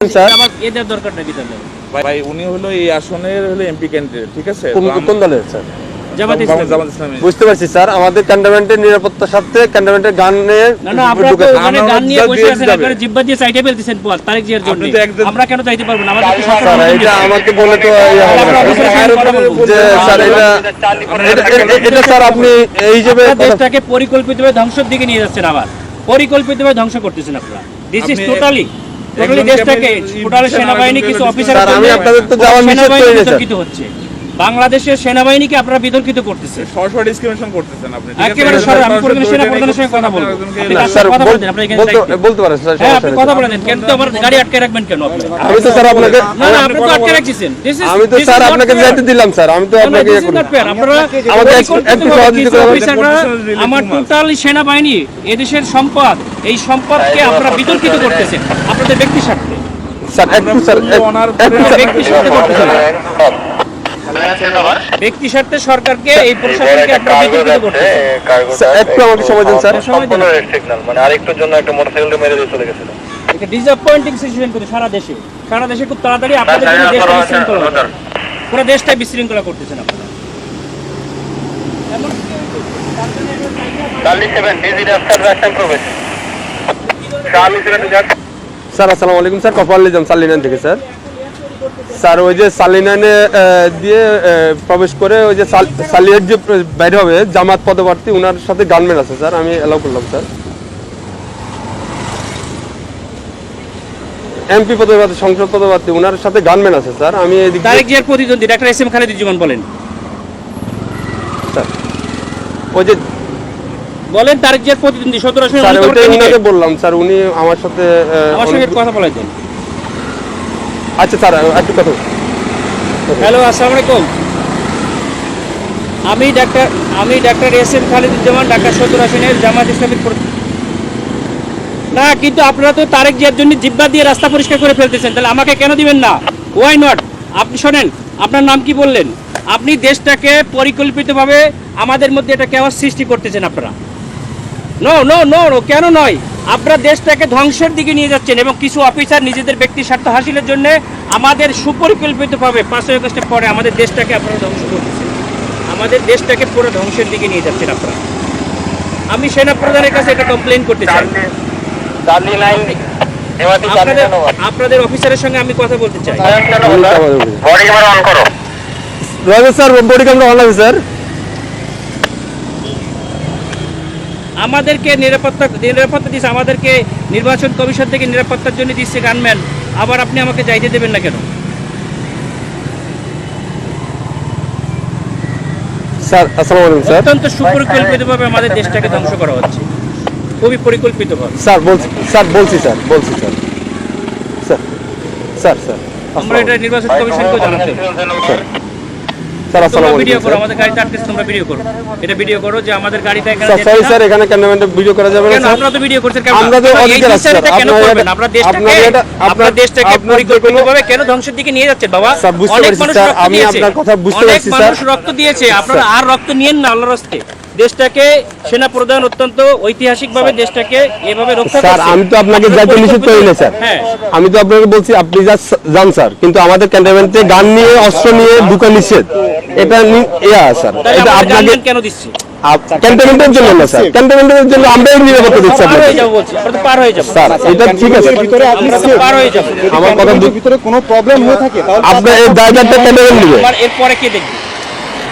Sir আমার এদের দরকার নাকি তাহলে ভাই উনি হলো এই আসনের হলো এমপি ক্যান্ডিডেট, ঠিক আছে? কোন দলের স্যার? জামাত ইসলামী। বুঝতে পারছি স্যার, আমাদের ক্যান্টনমেন্টের নিরাপত্তার সাথে ক্যান্টনমেন্টের গান নিয়ে না আপনারা তো ওখানে গান নিয়ে বসে দিয়ে আছেন, যাবে। আপনারা জিব্বা দিয়ে চাইতে ফেলতেছেন তারেক জিয়ার জন্য। আপনি তো একদম- আমরা কেন চাইতে পারবো না? আমাদের কি সরকার স্যার অনুমতি এটা দিয়েছে? আমাকে বলে তো ইয়ে হবে না। আমরা অফিসের সঙ্গে কথা বলবো। যে স্যার এটা স্যার আপনি এই হিসেবে আপনারা দেশটাকে পরিকল্পিতভাবে ধ্বংসের দিকে নিয়ে যাচ্ছেন, আবার পরিকল্পিতভাবে ধ্বংস করতেছেন আপনারা। দিস ইজ আপনি টোটালি একজনকে দেশটাকে আপনি টোটালি সেনাবাহিনী কিছু স্যার, অফিসার আমি আপনাদের তো যাওয়ার নিষেধ করে দিয়েছি, স্যার। বিতর্কিত হচ্ছে। বাংলাদেশের সেনাবাহিনীকে আপনারা বিতর্কিত করতেছে সরাসরি ডিসক্রিমিনেশন করতেছেন আপনি, ঠিক আছে? একেবারে সরাসরি। আমি প্রয়োজনে সেনা প্রধানের সঙ্গে কথা বলবো। আপনি না কার স্যার সাথে কথা বলতেন? আপনারা এখানে দায়িত্বে। বলতে পারেন স্যার, হ্যাঁ, সমস্যা আপনি নেই। কথা বলে দেন। কেন তো আমার গাড়ি আটকে রাখবেন কেন আপনি? আমি তো স্যার আপনাকে না আপনি তো আটকে রাখছেন। আমি তো স্যার আপনাকে যাইতে দিলাম স্যার, আমি তো আপনাকে ইয়ে করি। আপনারা আমাকে একটু সহযোগিতা করবেন। অফিসাররা আমার টোটাল সেনাবাহিনী এদেশের সম্পদ, এই সম্পদকে আপনারা বিতর্কিত করতেছেন আপনাদের ব্যক্তি স্বার্থে। স্যার একটু স্যার একটু স্যার ব্যক্তি স্বার্থে করতেছেন, ব্যক্তি স্বার্থে সরকারকে এই প্রশাসনকে আপনারা বিতর্কিত করতেছেন। স্যার, একটু আমাকে সময় দেন স্যার। সময় দেন। সিগন্যাল মানে আরেকটুর জন্য একটা মোটরসাইকেলটা মেরে দিয়ে চলে গেছিল। এটা ডিসঅ্যাপয়েন্টিং সিচুয়েশন করে সারা দেশে খুব তাড়াতাড়ি আপনাদের জন্য দেশটা বিশৃঙ্খলা হবে। পুরো দেশটাই বিশৃঙ্খলা করতেছেন আপনারা। এমন কি হয়েছে? তার জন্য এখন Charlie 7, busy after the action province. Charlie 7 to Jack. Sir আসসালামু আলাইকুম স্যার, কপালিজম সালিনান থেকে স্যার। স্যার ওই যে সালিনানে দিয়ে প্রবেশ করে ওই যে সালিয়ার যে বাইরে হবে জামাত পদপ্রার্থী, ওনার সাথে গানম্যান আছে স্যার, আমি অ্যালাউ করলাম স্যার। এমপি পদপ্রার্থী, সংসদ পদপ্রার্থী, ওনার সাথে গানম্যান আছে স্যার, আমি এদিক দিয়ে- তারেক জিয়ার প্রতিদ্বন্দ্বী ডাক্তার এস এম খালেদুজ্জামান বলেন স্যার ওই যে বলেন তারেক জিয়ার প্রতিদ্বন্দ্বী 17 আসনে স্যার উনি তো ওইটাই candidate। ওনাকে বললাম স্যার, উনি আমার সাথে আমার সঙ্গে অনেক- কথা বলে দেন। আচ্ছা স্যার একটু কথা হ্যালো, আসসালামু আলাইকুম। আমি ডাক্তার এস এম খালেদুজ্জামান, ঢাকা 17 আসনের জামাত ইসলামীর না, কিন্তু আপনারা তো তারেক জিয়ার জন্য জিব্বা দিয়ে রাস্তা পরিষ্কার করে ফেলতেছেন, তাহলে আমাকে কেন দিবেন না? Why not? আপনি শোনেন, আপনার নাম কি বললেন? আপনি দেশটাকে পরিকল্পিতভাবে আমাদের মধ্যে একটা কেওয়াস সৃষ্টি করতেছেন আপনারা। নো নো নো নো, কেন নয়? আপনারা দেশটাকে ধ্বংসের দিকে নিয়ে যাচ্ছেন এবং কিছু অফিসার নিজেদের ব্যক্তি স্বার্থ হাসিলের জন্য আমাদের সুপরিকল্পিতভাবে 5 আগস্টের পরে আমাদের দেশটাকে আপনারা ধ্বংস করতেছেন, আমাদের দেশটাকে পুরো ধ্বংসের দিকে নিয়ে যাচ্ছেন আপনারা। আমি সেনা প্রধানের কাছে এটা কমপ্লেন করতে চাই। Charlie 9, এমআরটি Charlie 9 আপনাদের অফিসারের সঙ্গে আমি কথা বলতে চাই। বডি ক্যামেরা অন করো। রয়েছে স্যার, বডি ক্যামেরা অন আছে স্যার। আমাদেরকে নিরাপত্তা দিচ্ছে, আমাদেরকে নির্বাচন কমিশন থেকে নিরাপত্তার জন্য দিচ্ছে গানম্যান, আবার আপনি আমাকে যাইতে দেবেন না কেন? স্যার আসসালামু আলাইকুম স্যার। অত্যন্ত সুপরিকল্পিতভাবে আমাদের দেশটাকে ধ্বংস করা হচ্ছে, খুবই পরিকল্পিতভাবে। স্যার বলছি স্যার স্যার স্যার স্যার আমরা এটা নির্বাচন কমিশনকেও জানাতে হবে। স্যার তোমরা আসসালামু ভিডিও আলাইকুম করো, স্যার। আমাদের গাড়িতে আটকে তোমরা ভিডিও করো, এটা ভিডিও করো যে আমাদের গাড়িটা এখানে স্যার সরি স্যার, এখানে ক্যামেরাম্যান ভিডিও করা যাবে না কেন স্যার। আপনারা তো ভিডিও করছেন কেন? আমরা তো আপনারা এই অধিকার আছে স্যার। জিনিসটা কেন আপনারা করবেন? এটা- আপনারা আপনার দেশটাকে আপনার পরিকল্পিতভাবে কেন ধ্বংসের দিকে নিয়ে যাচ্ছেন বাবা? স্যার, বুঝতে অনেক পারছি মানুষ স্যার, রক্ত আমি দিয়েছে, আপনার কথা বুঝতে অনেক পারছি স্যার। মানুষ রক্ত দিয়েছে, আপনারা আর রক্ত নিয়েন না আল্লাহর রাস্তে। দেশটাকে সেনা প্রধান অত্যন্ত ঐতিহাসিকভাবে দেশটাকে এভাবে রক্ষা স্যার করছে। আমি তো আপনাকে আপনারা যাইতে নিষেধ করি না স্যার। হ্যাঁ, আমি তো আপনাকে বলছি আপনি যান স্যার, কিন্তু আমাদের ক্যান্টনমেন্টে গান নিয়ে অস্ত্র নিয়ে ঢুকা নিষেধ, এটা স্যার। তাহলে এটা আমাদের আপনাকে গানম্যান কেন দিচ্ছে? ক্যান্টনমেন্টের জন্য না স্যার, ক্যান্টনমেন্টের জন্য আমরাই নিরাপত্তা দিচ্ছি পার হয়ে আপনাকে যাবো বলছি, আমরা তো পার হয়ে যাবো স্যার। এটা ঠিক আছে, আমরা তো পার হয়ে যাবো। আমার কথা ভিতরে কোনো প্রবলেম হয়ে থাকে তাহলে আপনার এই দায়িত্বটা ক্যান্টনমেন্ট নেবে। আমার এরপরে কে দেখবে?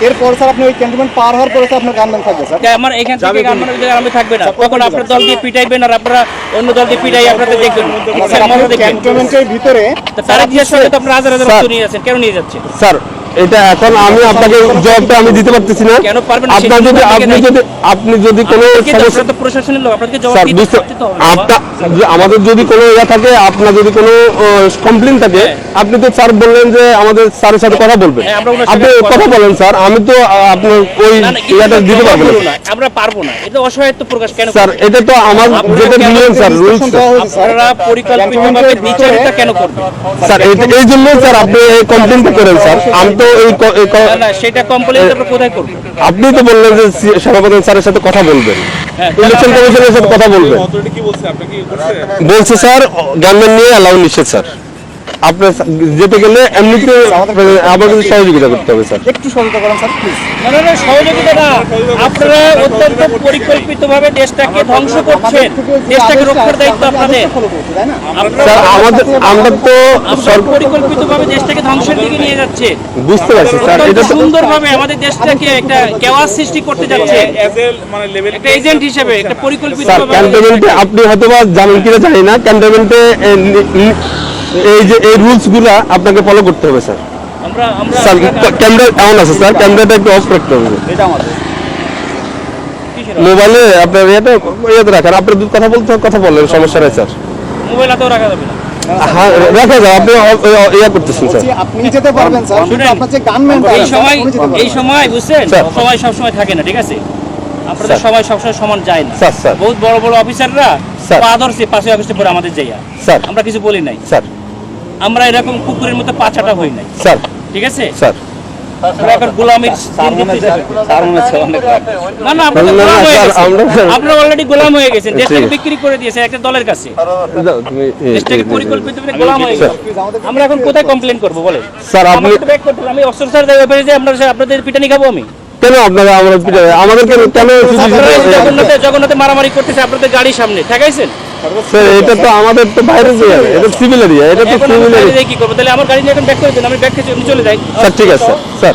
এরপর স্যার আপনি ওই ক্যান্টনমেন্ট পার হওয়ার পরে স্যার আপনার গানম্যান থাকবে স্যার। আমার এখান থেকে আমার ওই জায়গায় আমি থাকবে না, তখন আপনার দল দিয়ে পিটাইবেন আর আপনারা অন্য দল দিয়ে পিটাই আপনাদের দেখবেন। স্যার আপনারা আপনি দেখবেন। ক্যান্টনমেন্টের ভিতরে তা তারেক জিয়ার সঙ্গে তো আপনারা হাজার হাজার স্যার। রক্ত নিয়ে যাচ্ছেন, কেন নিয়ে যাচ্ছেন? স্যার এটা এখন আমি আপনাকে জবাবটা আমি দিতে পারতেছি না। কেন পারবেন না? আপনার যদি আপনি যদি কোনো সমস্যা আপনারা তো প্রশাসনের লোক, আপনাদেরকে জবাব স্যার দিতে বুঝতে তো হবে বাবা। আমাদের যদি কোনো ইয়া থাকে, আপনার যদি কোনো কমপ্লেন থাকে, আপনি তো স্যার বললেন যে আমাদের স্যারের সাথে কথা বলবেন, হ্যাঁ, আমরা ওনার আপনি সাথে কথা কথা বলেন স্যার। আমি তো আপনার ওই না, না, কিন্তু ইয়াটা দিতে জবাব পারবো হলো না না, আমরা পারবো না, এটা অসহায়ত্ব প্রকাশ কেন স্যার। করবেন? এটা তো আমার আপনারা যেটা কেন নিয়ম স্যার, রুলস দেওয়া হয়েছে স্যার। আপনারা পরিকল্পিতভাবে বিচারিতা কেন করবেন? স্যার। এই জন্য স্যার আপনি এই কমপ্লেনটা করেন স্যার। আমি তো না, না, সেটা কমপ্লেন আপনারা কোথায় করবেন? আপনি তো বললেন যে সভাপতি স্যারের সাথে কথা বলবেন, হ্যাঁ, ইলেকশন কমিশনের সাথে কথা বলবেন। অথরিটি কি বলছে? আপনাকে কি করছে? বলছে স্যার গানম্যান নিয়ে অ্যালাউ নিষেধ স্যার। আপনার যেতে গেলে এমনিতে আমাদের সহযোগিতা করতে হবে স্যার। একটু সহযোগিতা করেন স্যার প্লিজ। না, সহযোগিতা না, আপনারা অত্যন্ত পরিকল্পিতভাবে দেশটাকে ধ্বংস করছেন, দেশটাকে রক্ষার দায়িত্ব আপনাদের। তাই না? স্যার আমরা তো পরিকল্পিতভাবে দেশটাকে ধ্বংসের দিকে নিয়ে যাচ্ছে, বুঝতে পারছি স্যার, এটা তো সুন্দরভাবে আমাদের দেশটাকে একটা কেওয়াস সৃষ্টি করতে যাচ্ছে মানে লেভেল একটা এজেন্ট হিসেবে, একটা স্যার পরিকল্পিতভাবে। ক্যান্টনমেন্টে আপনি হয়তো বা জানেন কিনা জানি না, ক্যান্টনমেন্টে এই যে এই রুলস গুলা আপনাকে ফলো করতে হবে স্যার। আমরা আমরা স্যার ক্যামেরা এমন আছে স্যার, ক্যামেরাটা একটু অফ রাখতে হবে এটা আমাদের মোবাইলে। আপনার ইয়েতে রাখেন, আপনার কথা বলতে কথা বললেন, সমস্যা নেই স্যার। মোবাইল হাতেও রাখা যাবে না। হ্যাঁ রাখা যায়, আপনি ইয়ে করতেছেন স্যার। বলছি আপনি যেতে পারবেন স্যার, কিন্তু শুনেন, আপনার যে গানম্যান এই সময় বুঝছেন, স্যার। সময় সবসময় থাকে না, ঠিক আছে? আপনাদের স্যার। সময় সবসময় সমান যায় না। Sir, sir. বহুত বড় বড় অফিসাররা স্যার। আদর্শে পাশে অফিসে পরে আমাদের যাইয়া, স্যার। আমরা কিছু বলি নাই। স্যার আমরা এরকম কুকুরের মতো পাচাটা হই নাই, স্যার ঠিক আছে? স্যার আমরা এখন গোলামির না না, আপনারা না, না, গোলাম হয়ে স্যার, গেছেন। আমরা- আপনারা অলরেডি গোলাম হয়ে গেছেন, ঠিক দেশটাকে আছে। বিক্রি করে দিয়েছে একটা দলের কাছে, যাও, তুমি দেশটাকে পরিকল্পিতভাবে গোলাম হয়ে গেছে। আমরা এখন কোথায় কমপ্লেন করবো বলে? স্যার, আপনি- আমাকে তো back করতে হবে। আমি অফিসার স্যার ব্যাপারে যে আপনাদের পিটানি খাবো আমি? কেন আপনারা আমাদের কেন আপনারা জগন্নাথে মারামারি করতেছে আপনাদের গাড়ির সামনে ঠেকাইছেন। স্যার এটা তো আমাদের তো বাইরে এরিয়া, এটা সিভিল এরিয়া, এটা তো এখন আমি সিভিল গাড়ি এরিয়া। দিয়ে কি করবো? তাহলে আমার গাড়ি নিয়ে এখন ব্যাক করে দেন, আমি ব্যাক খেয়ে চলে যাই। স্যার ঠিক আছে স্যার, স্যার